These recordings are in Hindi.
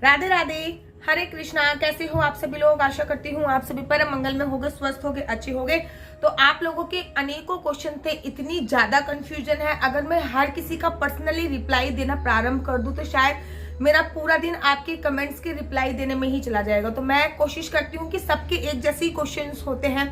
राधे राधे, हरे कृष्णा। कैसे हो आप सभी लोग? आशा करती हूँ आप सभी परम मंगल में होगे, स्वस्थ होगे, अच्छे होगे। तो आप लोगों के अनेकों क्वेश्चन थे, इतनी ज्यादा कंफ्यूजन है। अगर मैं हर किसी का पर्सनली रिप्लाई देना प्रारंभ कर दूं तो शायद मेरा पूरा दिन आपके कमेंट्स के रिप्लाई देने में ही चला जाएगा। तो मैं कोशिश करती हूँ कि सबके एक जैसे क्वेश्चंस होते हैं,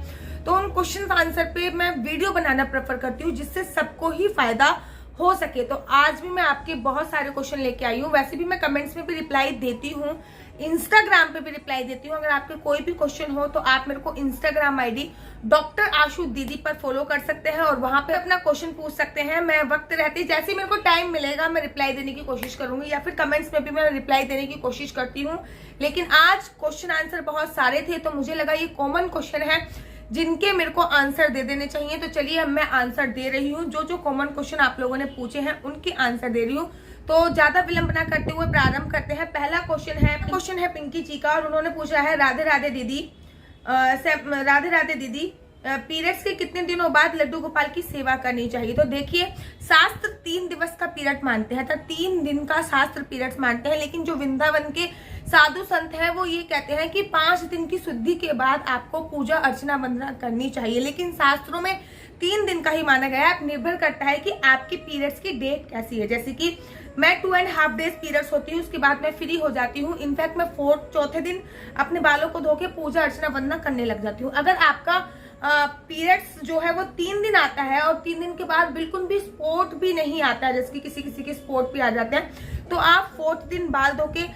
तो उन क्वेश्चन आंसर पे मैं वीडियो बनाना प्रेफर करती हूँ जिससे सबको ही फायदा हो सके। तो आज भी मैं आपके बहुत सारे क्वेश्चन लेके आई हूँ। वैसे भी मैं कमेंट्स में भी रिप्लाई देती हूँ, इंस्टाग्राम पे भी रिप्लाई देती हूँ। अगर आपके कोई भी क्वेश्चन हो तो आप मेरे को इंस्टाग्राम आईडी डॉक्टर आशु दीदी पर फॉलो कर सकते हैं और वहां पे अपना क्वेश्चन पूछ सकते हैं। मैं वक्त रहते जैसे ही मेरे को टाइम मिलेगा मैं रिप्लाई देने की कोशिश करूंगी, या फिर कमेंट्स में भी मैं रिप्लाई देने की कोशिश करती हूँ। लेकिन आज क्वेश्चन आंसर बहुत सारे थे तो मुझे लगा ये कॉमन क्वेश्चन है जिनके मेरे को आंसर दे देने चाहिए। तो चलिए अब मैं आंसर दे रही हूँ। जो जो कॉमन क्वेश्चन आप लोगों ने पूछे हैं उनके आंसर दे रही हूँ। तो ज्यादा विलंब ना करते हुए प्रारंभ करते हैं। पहला क्वेश्चन है पिंकी जी का, और उन्होंने पूछा है राधे राधे दीदी, राधे राधे दीदी, पीरियड्स के कितने दिनों बाद लड्डू गोपाल की सेवा करनी चाहिए? तो देखिए, शास्त्र 3 दिवस का पीरियड मानते हैं, तो 3 दिन का शास्त्र पीरियड्स मानते हैं। लेकिन जो वृंदावन के साधु संत हैं वो ये कहते हैं कि 5 दिन की शुद्धि के बाद आपको पूजा अर्चना वंदना करनी चाहिए। लेकिन शास्त्रों में 3 दिन का ही माना गया है। निर्भर करता है कि आपकी पीरियड्स की डेट कैसी है। जैसे कि मैं 2.5 डेज पीरियड्स होती हूँ, उसके बाद मैं फ्री हो जाती हूँ। इनफैक्ट मैं चौथे दिन अपने बालों को धो के पूजा अर्चना वंदना करने लग जाती हूँ। अगर आपका पीरियड्स जो है वो 3 दिन आता है और 3 दिन के बाद बिल्कुल भी स्पॉट भी नहीं आता है, जैसे कि किसी किसी के स्पॉट भी आ जाते हैं, तो आप 4th दिन बाल धो के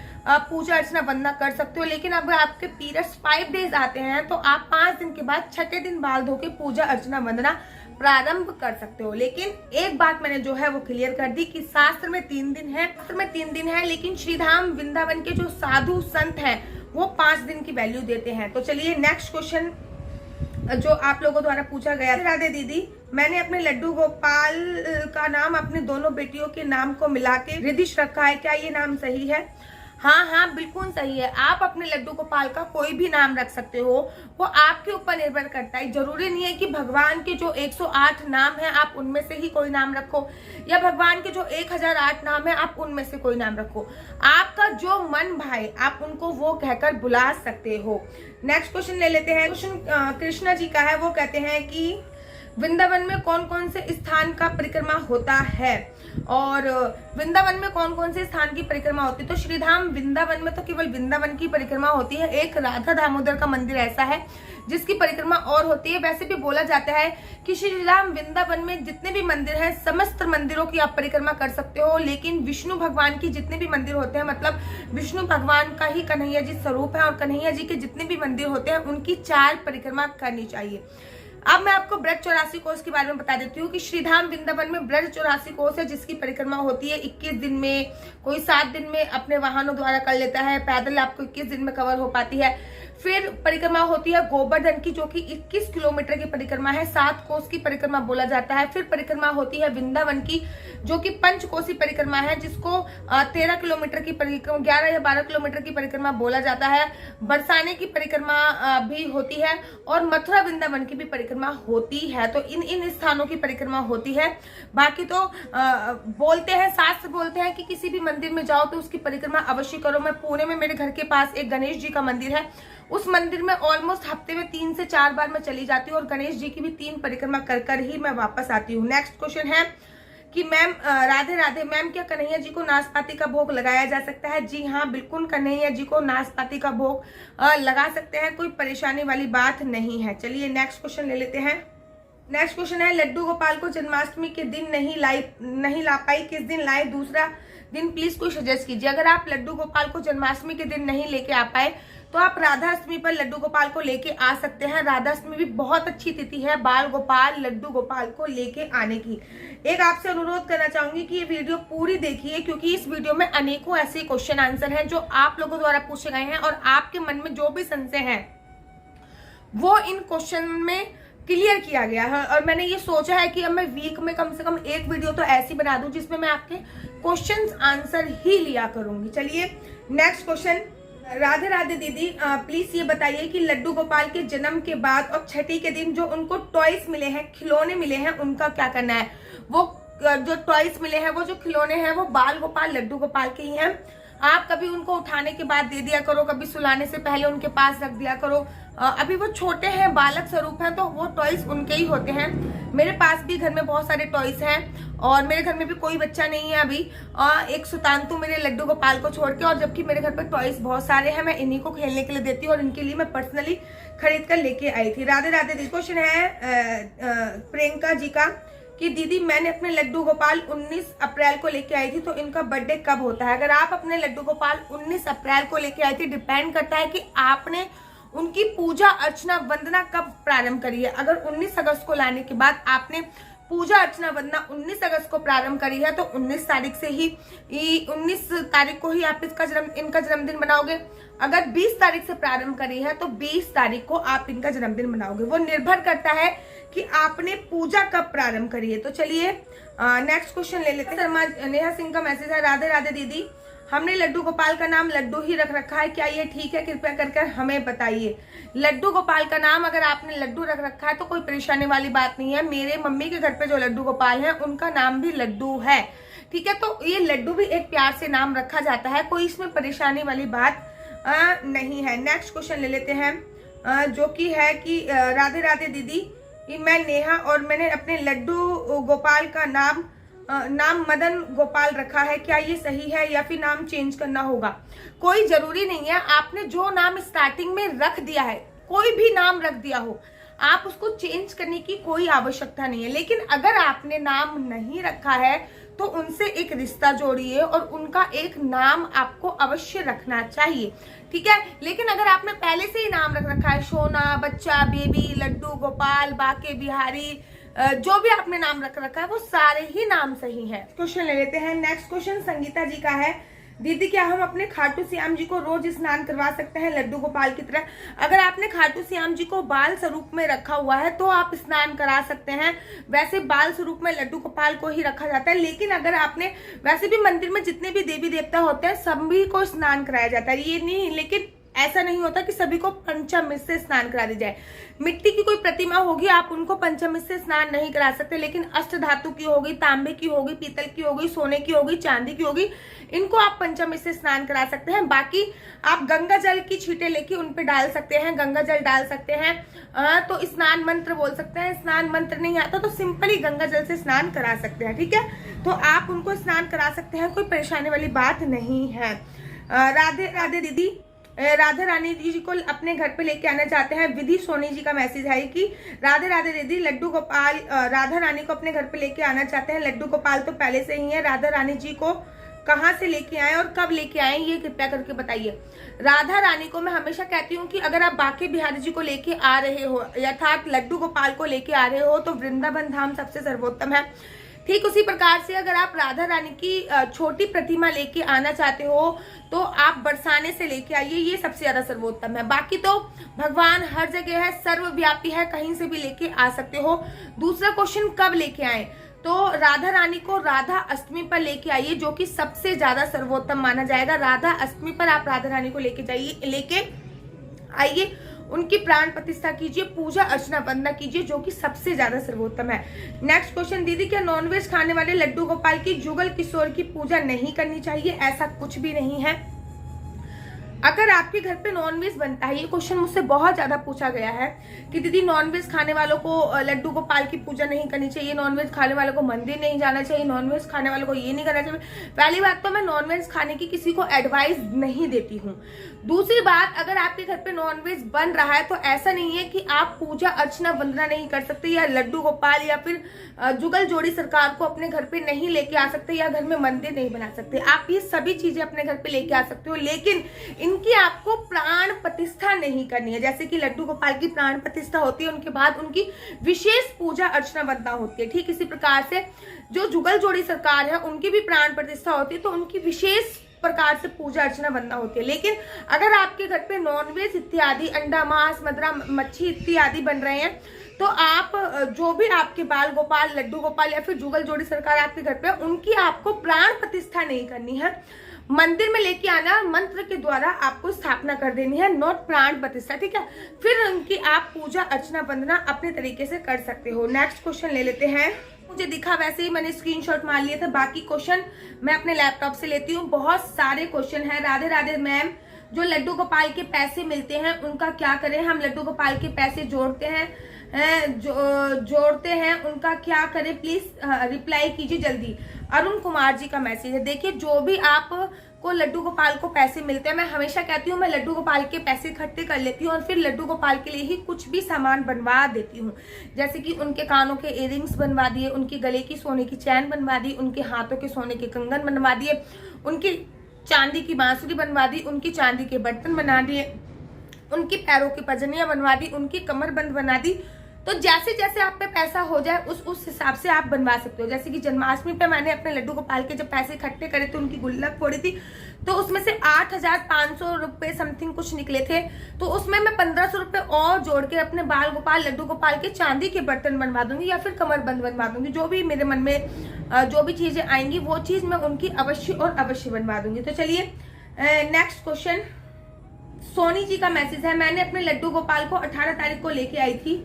पूजा अर्चना वंदना कर सकते हो। लेकिन अगर आपके पीरियड्स 5 डेज आते हैं तो आप 5 दिन के बाद 6ठे दिन बाल धो के पूजा अर्चना वंदना प्रारंभ कर सकते हो। लेकिन एक बात मैंने जो है वो क्लियर कर दी कि शास्त्र में 3 दिन है, लेकिन श्रीधाम वृंदावन के जो साधु संत हैं वो 5 दिन की वैल्यू देते हैं। तो चलिए नेक्स्ट क्वेश्चन जो आप लोगों द्वारा पूछा गया, राधे दीदी, मैंने अपने लड्डू गोपाल का नाम अपने दोनों बेटियों के नाम को मिला के रिदिश रखा है, क्या ये नाम सही है? हाँ, बिल्कुल सही है। आप अपने लड्डू गोपाल का कोई भी नाम रख सकते हो, वो आपके ऊपर निर्भर करता है। जरूरी नहीं है कि भगवान के जो 108 नाम है आप उनमें से ही कोई नाम रखो, या भगवान के जो 1008 नाम है आप उनमें से कोई नाम रखो। आपका जो मन भाए आप उनको वो कहकर बुला सकते हो। नेक्स्ट क्वेश्चन ले लेते हैं। क्वेश्चन कृष्णा जी का है, वो कहते हैं कि वृंदावन में कौन कौन से स्थान का परिक्रमा होता है, और वृंदावन में कौन कौन से स्थान की परिक्रमा होती है? तो श्रीधाम वृंदावन में तो केवल वृंदावन की परिक्रमा होती है। एक राधा दामोदर का मंदिर ऐसा है जिसकी परिक्रमा और होती है। वैसे भी बोला जाता है कि श्रीधाम वृंदावन में जितने भी मंदिर हैं समस्त मंदिरों की आप परिक्रमा कर सकते हो। लेकिन विष्णु भगवान की जितने भी मंदिर होते हैं, मतलब विष्णु भगवान का ही कन्हैया जी स्वरूप है, और कन्हैया जी के जितने भी मंदिर होते हैं उनकी 4 परिक्रमा करनी चाहिए। अब मैं आपको ब्रज 84 कोस के बारे में बता देती हूँ कि श्रीधाम वृंदावन में ब्रज 84 कोस है जिसकी परिक्रमा होती है 21 दिन में, कोई 7 दिन में अपने वाहनों द्वारा कर लेता है। पैदल आपको 21 दिन में कवर हो पाती है। फिर परिक्रमा होती है गोवर्धन की, जो कि 21 किलोमीटर की परिक्रमा है, 7 कोस की परिक्रमा बोला जाता है। फिर परिक्रमा होती है वृंदावन की, जो कि पंचकोसी परिक्रमा है, जिसको 13 किलोमीटर की परिक्रमा, 11 या 12 किलोमीटर की परिक्रमा बोला जाता है। बरसाने की परिक्रमा भी होती है, और मथुरा वृंदावन की भी परिक्रमा होती है। तो इन स्थानों की परिक्रमा होती है। बाकी तो बोलते हैं, शास्त्र बोलते हैं कि किसी भी मंदिर में जाओ तो उसकी परिक्रमा अवश्य करो। मैं पुणे में मेरे घर के पास एक गणेश जी का मंदिर है, उस मंदिर में ऑलमोस्ट हफ्ते में 3 से 4 बार मैं चली जाती हूँ, और गणेश जी की भी 3 परिक्रमा कर कर ही मैं वापस आती हूँ। नेक्स्ट क्वेश्चन है कि मैम राधे राधे मैम, क्या कन्हैया जी को नाशपाती का भोग लगाया जा सकता है? जी हाँ, बिल्कुल कन्हैया जी को नाशपाती का भोग लगा सकते हैं, कोई परेशानी वाली बात नहीं है। चलिए नेक्स्ट क्वेश्चन ले लेते हैं। नेक्स्ट क्वेश्चन है, लड्डू गोपाल को जन्माष्टमी के दिन नहीं ला पाई, किस दिन लाए? दूसरा दिन प्लीज कोई सजेस्ट कीजिए। अगर आप लड्डू गोपाल को जन्माष्टमी के दिन नहीं लेके आ पाए तो आप राधा अष्टमी पर लड्डू गोपाल को लेके आ सकते हैं। राधा अष्टमी भी बहुत अच्छी तिथि है बाल गोपाल लड्डू गोपाल को लेके आने की। एक आपसे अनुरोध करना चाहूंगी कि ये वीडियो पूरी देखिए, क्योंकि इस वीडियो में अनेकों ऐसे क्वेश्चन आंसर हैं जो आप लोगों द्वारा पूछे गए हैं, और आपके मन में जो भी संशय है वो इन क्वेश्चन में क्लियर किया गया है। और मैंने ये सोचा है कि अब मैं वीक में कम से कम एक वीडियो तो ऐसी बना दूं जिसमें मैं आपके क्वेश्चंस आंसर ही लिया करूंगी। चलिए नेक्स्ट क्वेश्चन, राधे राधे दीदी, प्लीज ये बताइए कि लड्डू गोपाल के जन्म के बाद और छठी के दिन जो उनको टॉयज मिले हैं, खिलौने मिले हैं, उनका क्या करना है? वो जो टॉयज मिले हैं, वो जो खिलौने हैं, वो बाल गोपाल लड्डू गोपाल के ही हैं। आप कभी उनको उठाने के बाद दे दिया करो, कभी सुलाने से पहले उनके पास रख दिया करो। अभी वो छोटे हैं, बालक स्वरूप हैं, तो वो टॉयज उनके ही होते हैं। मेरे पास भी घर में बहुत सारे टॉयज हैं और मेरे घर में भी कोई बच्चा नहीं है अभी, एक सुतांतु मेरे लड्डू गोपाल को छोड़ के, और जबकि मेरे घर पे टॉयज बहुत सारे हैं, मैं इन्हीं को खेलने के लिए देती हूँ और इनके लिए मैं पर्सनली खरीद कर लेके आई थी। राधे राधे। क्वेश्चन है प्रियंका जी का कि दीदी मैंने अपने लड्डू गोपाल 19 अप्रैल को लेके आई थी, तो इनका बर्थडे कब होता है? अगर आप अपने लड्डू गोपाल 19 अप्रैल को लेके आई थी, डिपेंड करता है कि आपने उनकी पूजा अर्चना वंदना कब प्रारंभ करी है। अगर 19 अगस्त को लाने के बाद आपने पूजा अर्चना वंदना 19 अगस्त को प्रारंभ करी है, तो 19 तारीख से ही 19 तारीख को ही आप इनका जन्मदिन मनाओगे। अगर 20 तारीख से प्रारंभ करी है, तो 20 तारीख को आप इनका जन्मदिन मनाओगे। वो निर्भर करता है कि आपने पूजा कब प्रारंभ करी है। तो चलिए नेक्स्ट क्वेश्चन ले लेते हैं। नेहा सिंह का मैसेज है, राधे राधे दीदी, हमने लड्डू गोपाल का नाम लड्डू ही रख रखा है, क्या ये ठीक है? कृपया करके हमें बताइए। लड्डू गोपाल का नाम अगर आपने लड्डू रख रखा है तो कोई परेशानी वाली बात नहीं है। मेरे मम्मी के घर पे जो लड्डू गोपाल है उनका नाम भी लड्डू है, ठीक है। तो ये लड्डू भी एक प्यार से नाम रखा जाता है, कोई इसमें परेशानी वाली बात नहीं है। नेक्स्ट क्वेश्चन ले लेते हैं जो कि है कि राधे राधे दीदी, मैं नेहा और मैंने अपने लड्डू गोपाल का नाम मदन गोपाल रखा है, क्या ये सही है या फिर नाम चेंज करना होगा? कोई जरूरी नहीं है, आपने जो नाम स्टार्टिंग में रख दिया है, कोई भी नाम रख दिया हो, आप उसको चेंज करने की कोई आवश्यकता नहीं है। लेकिन अगर आपने नाम नहीं रखा है तो उनसे एक रिश्ता जोड़िए और उनका एक नाम आपको अवश्य रखना चाहिए, ठीक है। लेकिन अगर आपने पहले से ही नाम रख रखा है, सोना, बच्चा, बेबी, लड्डू गोपाल, बाके बिहारी, जो भी आपने नाम रख रखा है वो सारे ही नाम सही हैं। क्वेश्चन ले लेते हैं। नेक्स्ट क्वेश्चन संगीता जी का है, दीदी क्या हम अपने खाटू श्याम जी को रोज स्नान करवा सकते हैं लड्डू गोपाल की तरह? अगर आपने खाटू श्याम जी को बाल स्वरूप में रखा हुआ है तो आप स्नान करा सकते हैं। वैसे बाल स्वरूप में लड्डू गोपाल को ही रखा जाता है, लेकिन अगर आपने, वैसे भी मंदिर में जितने भी देवी देवता होते हैं सभी को स्नान कराया जाता है, ये नहीं, लेकिन ऐसा नहीं होता कि सभी को पंचामृत से स्नान करा दी जाए। मिट्टी की कोई प्रतिमा होगी, आप उनको पंचामृत से स्नान नहीं करा सकते, लेकिन अष्ट धातु की होगी, तांबे की होगी, पीतल की होगी, सोने की होगी, चांदी की होगी, इनको आप पंचामृत से स्नान करा सकते हैं। बाकी आप गंगा जल की छींटे लेके उन पे डाल सकते हैं, गंगा जल डाल सकते हैं, तो स्नान मंत्र बोल सकते हैं। स्नान मंत्र नहीं आता तो सिंपली गंगा जल से स्नान करा सकते हैं, ठीक है। तो आप उनको स्नान करा सकते हैं, कोई परेशानी वाली बात नहीं है। राधे राधे दीदी, राधा रानी जी को अपने घर पे लेके आना चाहते हैं। विधि सोनी जी का मैसेज है कि राधे राधे दीदी, लड्डू गोपाल राधा रानी को अपने घर पे लेके आना चाहते हैं। लड्डू गोपाल तो पहले से ही है, राधा रानी जी को कहाँ से लेके आए और कब लेके आए ये कृपया करके बताइए। राधा रानी को मैं हमेशा कहती हूँ कि अगर आप बाके बिहारी जी को लेके आ रहे हो, अर्थात लड्डू गोपाल को लेके आ रहे हो, तो वृंदावन धाम सबसे सर्वोत्तम है। ठीक उसी प्रकार से अगर आप राधा रानी की छोटी प्रतिमा लेके आना चाहते हो तो आप बरसाने से लेके आइए, ये सबसे ज्यादा सर्वोत्तम है। बाकी तो भगवान हर जगह है, सर्वव्यापी है, कहीं से भी लेके आ सकते हो। दूसरा क्वेश्चन, कब लेके आए? तो राधा रानी को राधा अष्टमी पर लेके आइए, जो कि सबसे ज्यादा सर्वोत्तम माना जाएगा। राधा अष्टमी पर आप राधा रानी को लेके आइए, उनकी प्राण प्रतिष्ठा कीजिए, पूजा अर्चना वंदना कीजिए, जो कि सबसे ज्यादा सर्वोत्तम है। नेक्स्ट क्वेश्चन, दीदी क्या नॉनवेज खाने वाले लड्डू गोपाल की जुगल किशोर की पूजा नहीं करनी चाहिए? ऐसा कुछ भी नहीं है। अगर आपके घर पे नॉनवेज बनता है, ये क्वेश्चन मुझसे बहुत ज्यादा पूछा गया है कि दीदी नॉनवेज खाने वालों को लड्डू गोपाल की पूजा नहीं करनी चाहिए, नॉनवेज खाने वालों को मंदिर नहीं जाना चाहिए, नॉनवेज खाने वालों को ये नहीं करना चाहिए। पहली बात तो मैं नॉनवेज खाने की किसी को एडवाइस नहीं देती हूँ। दूसरी बात, अगर आपके घर पे नॉनवेज बन रहा है तो ऐसा नहीं है कि आप पूजा अर्चना वंदना नहीं कर सकते, या लड्डू गोपाल या फिर जुगल जोड़ी सरकार को अपने घर पे नहीं लेके आ सकते, या घर में मंदिर नहीं बना सकते। आप ये सभी चीजें अपने घर पे लेके आ सकते हो, लेकिन इनकी आपको प्राण प्रतिष्ठा नहीं करनी है। जैसे कि लड्डू गोपाल की प्राण प्रतिष्ठा होती है, उनके बाद उनकी विशेष पूजा अर्चना वंदना होती है। ठीक इसी प्रकार से जो जुगल जोड़ी सरकार है उनकी भी प्राण प्रतिष्ठा होती है, तो उनकी विशेष प्रकार से पूजा अर्चना वंदना होती है। लेकिन अगर आपके घर पे नॉनवेज इत्यादि, अंडा मांस मदरा मच्छी इत्यादि बन रहे हैं, तो आप जो भी आपके बाल गोपाल, लड्डू गोपाल या फिर जुगल जोड़ी सरकार आपके घर पे, उनकी आपको प्राण प्रतिष्ठा नहीं करनी है। मंदिर में लेके आना, मंत्र के द्वारा आपको स्थापना कर देनी है, नॉट प्राण प्रतिष्ठा, ठीक है। फिर उनकी आप पूजा अर्चना वंदना अपने तरीके से कर सकते हो। नेक्स्ट क्वेश्चन ले लेते हैं। मुझे दिखा वैसे ही मैंने स्क्रीनशॉट मार लिए थे, बाकी क्वेश्चन मैं अपने लैपटॉप से लेती हूँ। बहुत सारे क्वेश्चन है। राधे राधे मैम, जो लड्डू गोपाल के पैसे मिलते हैं उनका क्या करें? हम लड्डू गोपाल के पैसे जोड़ते हैं जोड़ते हैं, उनका क्या करें? प्लीज रिप्लाई कीजिए जल्दी। अरुण कुमार जी का मैसेज है। देखिए, जो भी आप को लड्डू गोपाल को पैसे मिलते हैं, मैं हमेशा कहती हूँ मैं लड्डू गोपाल के पैसे इकट्ठे कर लेती हूँ और फिर लड्डू गोपाल के लिए ही कुछ भी सामान बनवा देती हूँ। जैसे कि उनके कानों के इयररिंग्स बनवा दिए, उनके गले की सोने की चैन बनवा दी, उनके हाथों के सोने के कंगन बनवा दिए, उनकी चांदी की बांसुरी बनवा दी, उनकी चांदी के बर्तन बना दिए, उनकी पैरों की पजनियां बनवा दी, उनकी कमरबंद बना दी। तो जैसे जैसे आप पे पैसा हो जाए उस हिसाब से आप बनवा सकते हो। जैसे कि जन्माष्टमी पे मैंने अपने लड्डू गोपाल के जब पैसे इकट्ठे करे थे, उनकी गुल्लक फोड़ी थी, तो उसमें से 8,500 रुपए समथिंग कुछ निकले थे। तो उसमें मैं 1,500 रुपए और जोड़ के अपने बाल गोपाल लड्डू गोपाल के चांदी के बर्तन बनवा दूंगी या फिर कमरबंद बनवा दूंगी। जो भी मेरे मन में जो भी चीजें आएंगी वो चीज मैं उनकी अवश्य और अवश्य बनवा दूंगी। तो चलिए नेक्स्ट क्वेश्चन। सोनी जी का मैसेज है। मैंने अपने लड्डू गोपाल को 18 तारीख को लेके आई थी।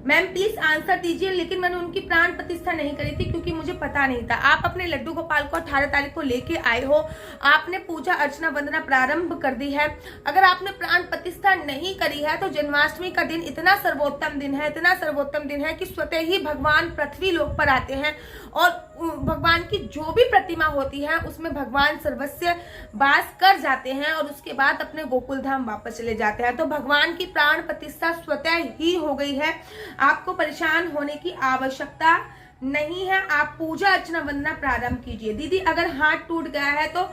मैम प्लीज आंसर दीजिए, लेकिन मैंने उनकी प्राण प्रतिष्ठा नहीं करी थी क्योंकि मुझे पता नहीं था। आप अपने लड्डू गोपाल को 18 तारीख को लेके आए हो, आपने पूजा अर्चना वंदना प्रारंभ कर दी है। अगर आपने प्राण प्रतिष्ठा नहीं करी है तो जन्माष्टमी का दिन इतना सर्वोत्तम दिन है, इतना सर्वोत्तम दिन है कि स्वतः ही भगवान पृथ्वी लोक पर आते हैं और भगवान की जो भी प्रतिमा होती है उसमें भगवान सर्वस्व वास कर जाते हैं और उसके बाद अपने गोकुल धाम वापस चले जाते हैं। तो भगवान की प्राण प्रतिष्ठा स्वतः ही हो गई है, आपको परेशान होने की आवश्यकता नहीं है। आप पूजा अर्चना वंदना प्रारंभ कीजिए। दीदी अगर हाथ टूट गया है तो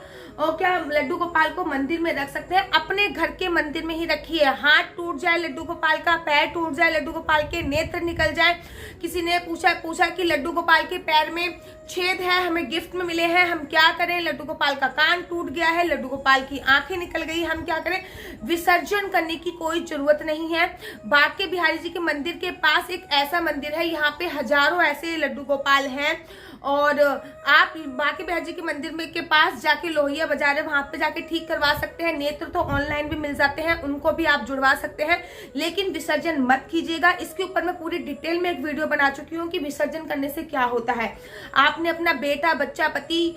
क्या लड्डू गोपाल को मंदिर में रख सकते हैं? अपने घर के मंदिर में ही रखिए। हाथ टूट जाए लड्डू गोपाल का, पैर टूट जाए लड्डू गोपाल के, नेत्र निकल जाए, किसी ने पूछा कि लड्डू गोपाल के पैर में छेद है, हमें गिफ्ट में मिले हैं, हम क्या करें? लड्डू गोपाल का कान टूट गया है, लड्डू गोपाल की आंखें निकल गई, हम क्या करें? विसर्जन करने की कोई जरूरत नहीं है। बांके बिहारी जी के मंदिर के पास एक ऐसा मंदिर है, यहाँ पे हजारों ऐसे लड्डू गोपाल हैं और आप बांके बिहारी जी के मंदिर में के पास जाके लोहिया बाजार है, वहां पे जाके ठीक करवा सकते हैं। नेत्र तो ऑनलाइन भी मिल जाते हैं, उनको भी आप जुड़वा सकते हैं, लेकिन विसर्जन मत कीजिएगा। इसके ऊपर मैं पूरी डिटेल में एक वीडियो बना चुकी हूँ कि विसर्जन करने से क्या होता है। आपने अपना बेटा बच्चा पति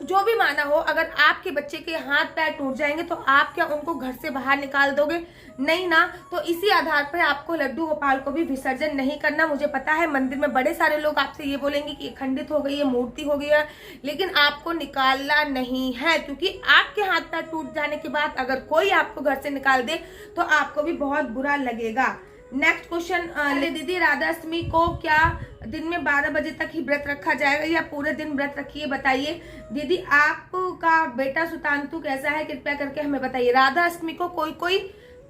जो भी माना हो, अगर आपके बच्चे के हाथ पैर टूट जाएंगे तो आप क्या उनको घर से बाहर निकाल दोगे? नहीं ना। तो इसी आधार पर आपको लड्डू गोपाल को भी विसर्जन नहीं करना। मुझे पता है मंदिर में बड़े सारे लोग आपसे ये बोलेंगे कि खंडित हो गई है, मूर्ति हो गई है, लेकिन आपको निकालना नहीं है, क्योंकि आपके हाथ पैर टूट जाने के बाद अगर कोई आपको घर से निकाल दे तो आपको भी बहुत बुरा लगेगा। Next question. दीदी राधाष्टमी को क्या दिन में 12 बजे तक ही व्रत रखा जाएगा या पूरे दिन व्रत रखिए? बताइए। दीदी आपका बेटा सुतांतु कैसा है, कृपया करके हमें बताइए। राधाष्टमी को कोई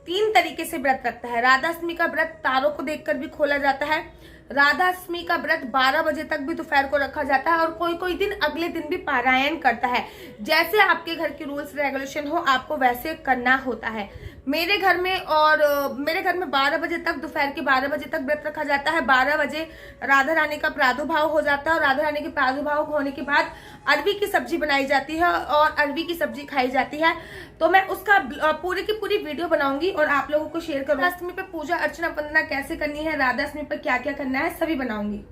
3 तरीके से व्रत रखता है। राधाष्टमी का व्रत तारों को देखकर भी खोला जाता है। राधाष्टमी का व्रत 12 बजे तक भी दोपहर को रखा जाता है और कोई दिन अगले दिन भी पारायण करता है। जैसे आपके घर की रूल्स रेगुलेशन हो आपको वैसे करना होता है। मेरे घर में 12 बजे तक, दोपहर के 12 बजे तक व्रत रखा जाता है। 12 बजे राधा रानी का प्रादुर्भाव हो जाता है और राधा रानी के प्रादुर्भाव होने के बाद अरबी की सब्जी बनाई जाती है और अरबी की सब्जी खाई जाती है। तो मैं उसका पूरी की पूरी वीडियो बनाऊंगी और आप लोगों को शेयर करूंगी। राधाष्टमी पे पूजा अर्चना वंदना कैसे करनी है, राधाष्टमी पे क्या क्या करना है, सभी बनाऊंगी।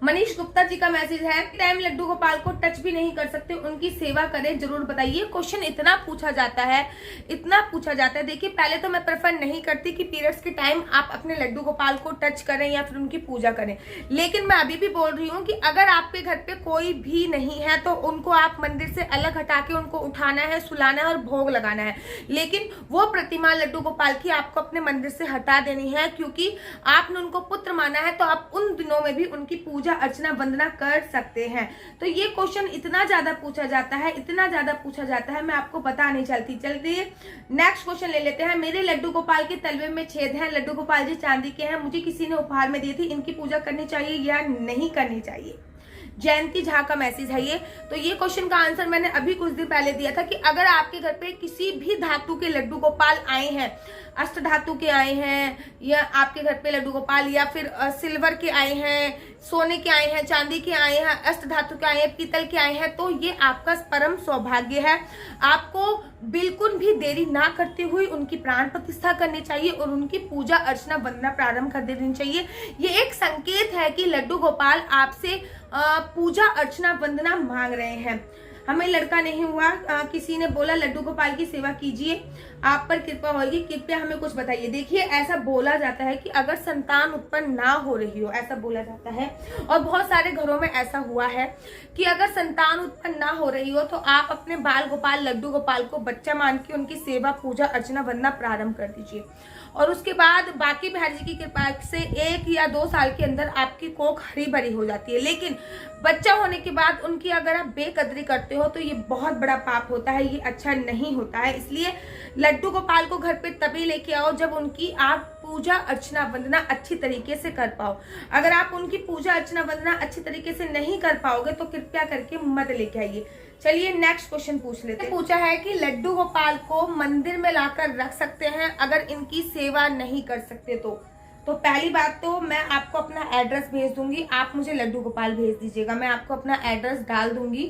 मनीष गुप्ता जी का मैसेज है, टाइम लड्डू गोपाल को टच भी नहीं कर सकते, उनकी सेवा करें, जरूर बताइए। क्वेश्चन इतना पूछा जाता है। देखिए पहले तो मैं प्रेफर नहीं करती कि पीरियड्स के टाइम आप अपने लड्डू गोपाल को टच करें या फिर उनकी पूजा करें, लेकिन मैं अभी भी बोल रही हूँ कि अगर आपके घर पे कोई भी नहीं है तो उनको आप मंदिर से अलग हटा के उनको उठाना है, सुलाना है और भोग लगाना है। लेकिन वो प्रतिमा लड्डू गोपाल की आपको अपने मंदिर से हटा देनी है, क्योंकि आपने उनको पुत्र माना है तो आप उन दिनों में भी उनकी पूजा अर्चना वंदना कर सकते हैं। तो ये क्वेश्चन इतना ज्यादा पूछा जाता है, मैं आपको पता नहीं चलती। चलिए नेक्स्ट क्वेश्चन ले लेते हैं। मेरे लड्डू गोपाल के तलवे में छेद हैं, लड्डू गोपाल जी चांदी के हैं, मुझे किसी ने उपहार में दिए थे, इनकी पूजा करनी चाहिए या नहीं करनी चाहिए? जयंती झा का मैसेज है ये। तो ये क्वेश्चन का आंसर मैंने अभी कुछ दिन पहले दिया था कि अगर आपके घर पे किसी भी धातु के लड्डू गोपाल आए हैं, अष्ट धातु के आए हैं, या आपके घर पे लड्डू गोपाल या फिर सिल्वर के आए हैं, सोने के आए हैं, चांदी के आए हैं, अष्ट धातु के आए हैं, पीतल के आए हैं, तो ये आपका परम सौभाग्य है। आपको बिल्कुल भी देरी ना करते हुए उनकी प्राण प्रतिष्ठा करनी चाहिए और उनकी पूजा अर्चना वंदना प्रारंभ कर देनी चाहिए। ये एक संकेत है कि लड्डू गोपाल आपसे पूजा अर्चना वंदना मांग रहे हैं। हमें लड़का नहीं हुआ, किसी ने बोला लड्डू गोपाल की सेवा कीजिए, आप पर कृपा होगी, कृपया हमें कुछ बताइए। देखिए, ऐसा बोला जाता है कि अगर संतान उत्पन्न ना हो रही हो, ऐसा बोला जाता है, और बहुत सारे घरों में ऐसा हुआ है कि अगर संतान उत्पन्न ना हो रही हो तो आप अपने बाल गोपाल लड्डू गोपाल को बच्चा मान के उनकी सेवा पूजा अर्चना वंदना प्रारंभ कर दीजिए। और उसके बाद बाकी बिहारी जी की कृपा से 1 या 2 साल के अंदर आपकी कोख हरी भरी हो जाती है। लेकिन बच्चा होने के बाद उनकी अगर आप बेकदरी करते हो तो ये बहुत बड़ा पाप होता है, ये अच्छा नहीं होता है। इसलिए लड्डू गोपाल को घर पे तभी लेके आओ जब उनकी आप पूजा अर्चना वंदना अच्छी तरीके से कर पाओ। अगर आप उनकी पूजा अर्चना वंदना अच्छी तरीके से नहीं कर पाओगे तो कृपया करके मत लेके आइए। चलिए नेक्स्ट क्वेश्चन पूछ लेते हैं। पूछा है कि लड्डू गोपाल को मंदिर में लाकर रख सकते हैं अगर इनकी सेवा नहीं कर सकते तो पहली बात तो मैं आपको अपना एड्रेस भेज दूंगी, आप मुझे लड्डू गोपाल भेज दीजिएगा, मैं आपको अपना एड्रेस डाल दूंगी।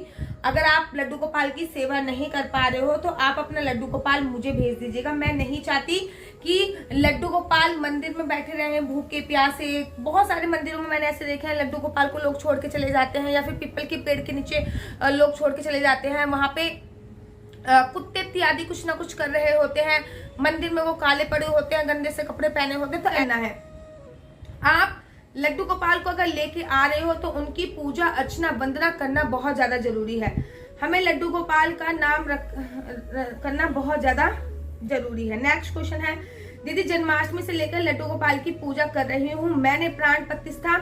अगर आप लड्डू गोपाल की सेवा नहीं कर पा रहे हो तो आप अपना लड्डू गोपाल मुझे भेज दीजिएगा। मैं नहीं चाहती कि लड्डू गोपाल मंदिर में बैठे रहे भूखे प्यासे। बहुत सारे मंदिरों में मैंने ऐसे देखे हैं, लड्डू गोपाल को लोग छोड़ के चले जाते हैं या फिर पीपल के पेड़ के नीचे लोग छोड़ के चले जाते हैं, वहां पे कुत्ते इत्यादि कुछ ना कुछ कर रहे होते हैं, मंदिर में वो काले पड़े होते हैं, गंदे से कपड़े पहने होते हैं। तो ऐसा है, आप लड्डू गोपाल को अगर लेके आ रहे हो तो उनकी पूजा अर्चना वंदना करना बहुत ज्यादा जरूरी है। हमें लड्डू गोपाल का नाम करना बहुत ज्यादा जरूरी है। नेक्स्ट क्वेश्चन है, दीदी जन्माष्टमी से लेकर लड्डू गोपाल की पूजा कर रही हूँ, मैंने प्राण प्रतिष्ठा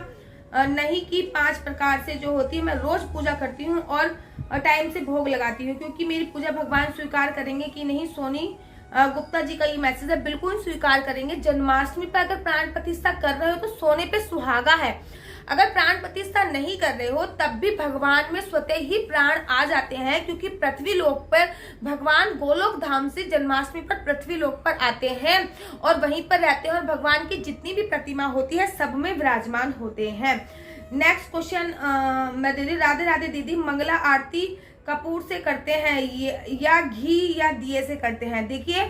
नहीं की, 5 प्रकार से जो होती है मैं रोज पूजा करती हूँ और टाइम से भोग लगाती हूँ, क्योंकि मेरी पूजा भगवान स्वीकार करेंगे कि नहीं। सोनी गुप्ता जी का ये मैसेज है, बिल्कुल स्वीकार करेंगे। जन्माष्टमी पर अगर प्राण प्रतिष्ठा कर रहे हो तो सोने पे सुहागा है। अगर प्राण प्रतिष्ठा नहीं कर रहे हो तब भी भगवान में स्वतः ही प्राण आ जाते हैं, क्योंकि पृथ्वी लोक पर भगवान गोलोक धाम से जन्माष्टमी पर पृथ्वी लोक पर आते हैं और वहीं पर रहते हैं और भगवान की जितनी भी प्रतिमा होती है सब में विराजमान होते हैं। नेक्स्ट क्वेश्चन मैं दीदी, राधे राधे दीदी, मंगला आरती कपूर से करते हैं या घी या दिए से करते हैं? देखिए,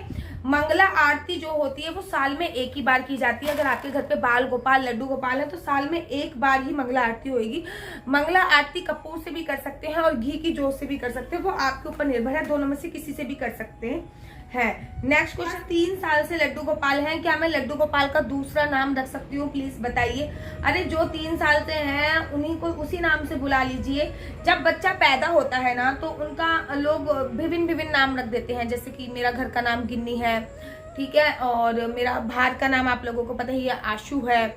मंगला आरती जो होती है वो साल में एक ही बार की जाती है। अगर आपके घर पे बाल गोपाल लड्डू गोपाल है तो साल में एक बार ही मंगला आरती होगी। मंगला आरती कपूर से भी कर सकते हैं और घी की जोत से भी कर सकते हैं, वो आपके ऊपर निर्भर है, दोनों में से किसी से भी कर सकते हैं। नेक्स्ट क्वेश्चन, 3 साल से लड्डू गोपाल हैं, क्या मैं लड्डू गोपाल का दूसरा नाम रख सकती हूँ? प्लीज बताइए। अरे जो 3 साल से हैं उन्हीं को उसी नाम से बुला लीजिए। जब बच्चा पैदा होता है ना तो उनका लोग विभिन्न नाम रख देते हैं, जैसे कि मेरा घर का नाम गिन्नी है, ठीक है, और मेरा बाहर का नाम आप लोगों को पता ही है आशु है।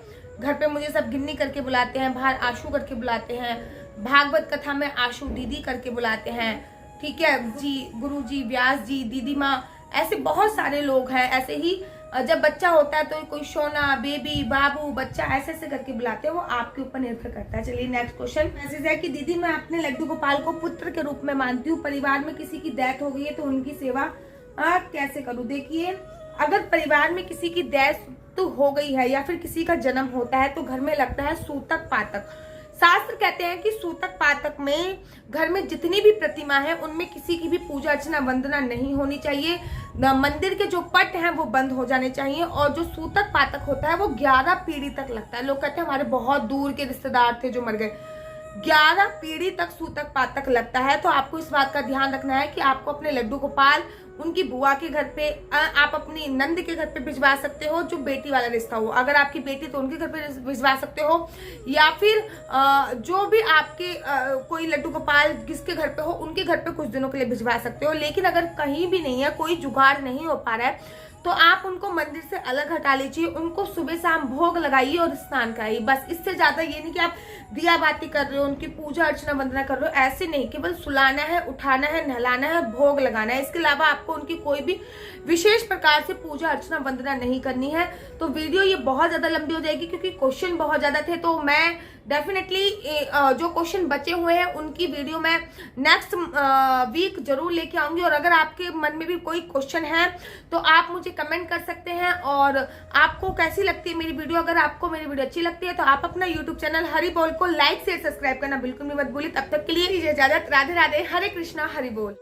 घर पे मुझे सब गिन्नी करके बुलाते हैं, बाहर आशु करके बुलाते हैं, भागवत कथा में आशु दीदी करके बुलाते हैं, ठीक है जी, गुरु जी, व्यास जी, दीदी माँ, ऐसे बहुत सारे लोग हैं। ऐसे ही जब बच्चा होता है तो कोई सोना, बेबी, बाबू, बच्चा ऐसे ऐसे करके बुलाते हैं, वो आपके ऊपर निर्भर करता है। चलिए नेक्स्ट क्वेश्चन मैसेज है कि दीदी मैं अपने लड्डू गोपाल को पुत्र के रूप में मानती हूँ, परिवार में किसी की डेथ हो गई है तो उनकी सेवा कैसे करूँ? देखिए, अगर परिवार में किसी की डेथ तो हो गई है या फिर किसी का जन्म होता है तो घर में लगता है सूतक पातक। शास्त्र कहते हैं कि सूतक पातक में घर में जितनी भी प्रतिमा है उनमें किसी की भी पूजा अर्चना वंदना नहीं होनी चाहिए। मंदिर के जो पट हैं वो बंद हो जाने चाहिए और जो सूतक पातक होता है वो 11 पीढ़ी तक लगता है। लोग कहते हैं हमारे बहुत दूर के रिश्तेदार थे जो मर गए, 11 पीढ़ी तक सूतक पातक लगता है। तो आपको इस बात का ध्यान रखना है कि आपको अपने लड्डू गोपाल उनकी बुआ के घर पे, आप अपनी नंद के घर पे भिजवा सकते हो जो बेटी वाला रिश्ता हो। अगर आपकी बेटी तो उनके घर पे भिजवा सकते हो, या फिर जो भी आपके कोई लड्डू गोपाल जिसके घर पे हो उनके घर पे कुछ दिनों के लिए भिजवा सकते हो। लेकिन अगर कहीं भी नहीं है, कोई जुगाड़ नहीं हो पा रहा है, तो आप उनको मंदिर से अलग हटा लीजिए, उनको सुबह शाम भोग लगाइए और स्नान कराइए। बस इससे ज्यादा ये नहीं कि आप दिया बाती कर रहे हो, उनकी पूजा अर्चना वंदना कर रहे हो, ऐसे नहीं। केवल सुलाना है, उठाना है, नहलाना है, भोग लगाना है। इसके अलावा आपको उनकी कोई भी विशेष प्रकार से पूजा अर्चना वंदना नहीं करनी है। तो वीडियो ये बहुत ज्यादा लंबी हो जाएगी क्योंकि क्वेश्चन बहुत ज्यादा थे। तो मैं डेफिनेटली जो क्वेश्चन बचे हुए हैं उनकी वीडियो मैं नेक्स्ट वीक जरूर लेके आऊंगी। और अगर आपके मन में भी कोई क्वेश्चन है तो आप मुझे कमेंट कर सकते हैं। और आपको कैसी लगती है मेरी वीडियो, अगर आपको मेरी वीडियो अच्छी लगती है तो आप अपना यूट्यूब चैनल हरि बोल को लाइक शेयर सब्सक्राइब करना बिल्कुल भी मत भूलिए। तब तक के लिए इजाजत, राधे राधे, हरे कृष्णा, हरि बोल।